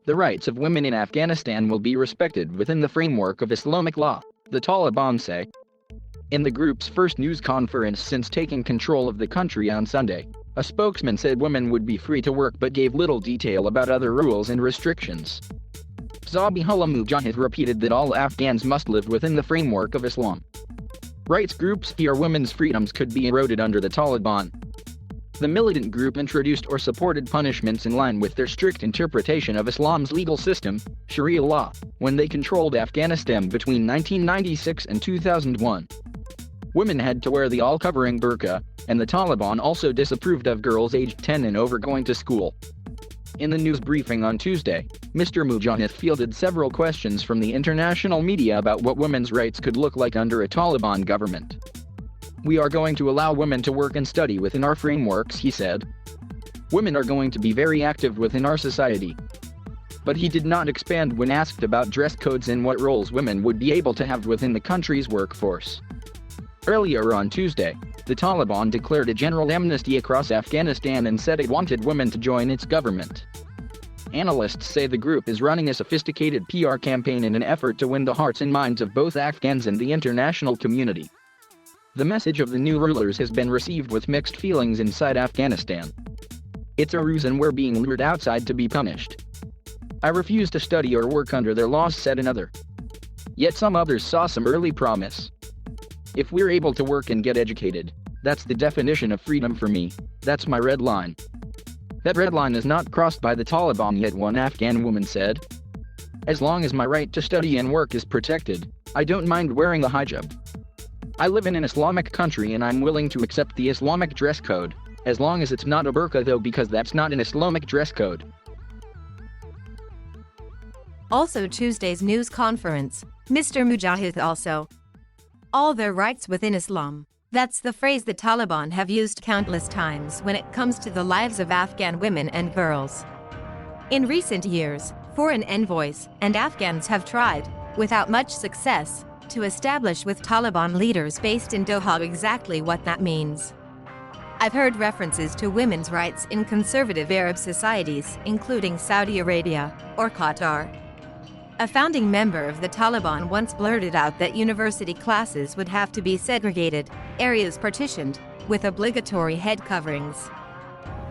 The rights of women in Afghanistan will be respected within the framework of Islamic law, the Taliban say. In the group's first news conference since taking control of the country on Sunday, a spokesman said women would be free to work but gave little detail about other rules and restrictions. Zabihullah Mujahid repeated that all Afghans must live within the framework of Islam. Rights groups fear women's freedoms could be eroded under the Taliban. The militant group introduced or supported punishments in line with their strict interpretation of Islam's legal system, Sharia law, when they controlled Afghanistan between 1996 and 2001. Women had to wear the all-covering burqa, and the Taliban also disapproved of girls aged 10 and over going to school. In the news briefing on Tuesday, Mr. Mujahid fielded several questions from the international media about what women's rights could look like under a Taliban government. "We are going to allow women to work and study within our frameworks," he said. "Women are going to be very active within our society." But he did not expand when asked about dress codes and what roles women would be able to have within the country's workforce. Earlier on Tuesday, the Taliban declared a general amnesty across Afghanistan and said it wanted women to join its government. Analysts say the group is running a sophisticated PR campaign in an effort to win the hearts and minds of both Afghans and the international community. The message of the new rulers has been received with mixed feelings inside Afghanistan. "It's a ruse and we're being lured outside to be punished. I refuse to study or work under their laws," said another. Yet some others saw some early promise. "If we're able to work and get educated, that's the definition of freedom for me. That's my red line. That red line is not crossed by the Taliban yet," one Afghan woman said. "As long as my right to study and work is protected, I don't mind wearing a hijab. I live in an Islamic country and I'm willing to accept the Islamic dress code, as long as it's not a burqa though, because that's not an Islamic dress code." Also Tuesday's news conference, Mr. Mujahid also. "All their rights within Islam." That's the phrase the Taliban have used countless times when it comes to the lives of Afghan women and girls. In recent years, foreign envoys and Afghans have tried, without much success, to establish with Taliban leaders based in Doha exactly what that means. I've heard references to women's rights in conservative Arab societies, including Saudi Arabia or Qatar. A founding member of the Taliban once blurted out that university classes would have to be segregated, areas partitioned, with obligatory head coverings.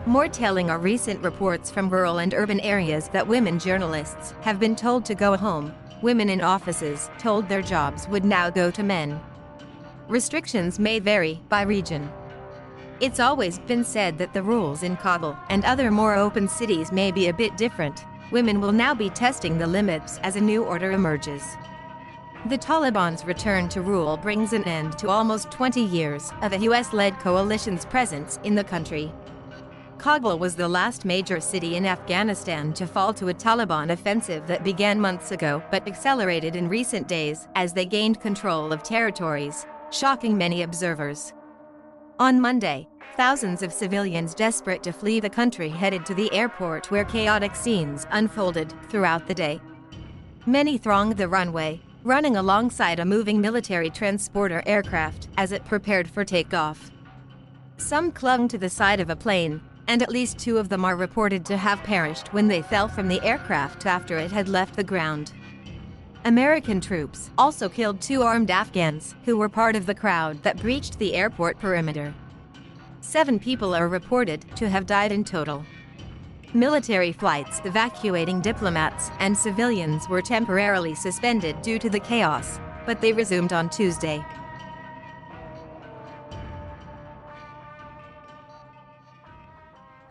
More telling are recent reports from rural and urban areas that women journalists have been told to go home. Women in offices told their jobs would now go to men. Restrictions may vary by region. It's always been said that the rules in Kabul and other more open cities may be a bit different. Women will now be testing the limits as a new order emerges. The Taliban's return to rule brings an end to almost 20 years of a US-led coalition's presence in the country. Kabul was the last major city in Afghanistan to fall to a Taliban offensive that began months ago but accelerated in recent days as they gained control of territories, shocking many observers. On Monday, thousands of civilians desperate to flee the country headed to the airport where chaotic scenes unfolded throughout the day. Many thronged the runway, running alongside a moving military transporter aircraft as it prepared for takeoff. Some clung to the side of a plane, and at least 2 of them are reported to have perished when they fell from the aircraft after it had left the ground. American troops also killed 2 armed Afghans who were part of the crowd that breached the airport perimeter. 7 people are reported to have died in total. Military flights evacuating diplomats and civilians were temporarily suspended due to the chaos, but they resumed on Tuesday.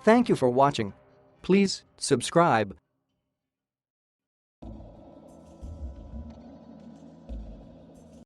Thank you for watching. Please subscribe.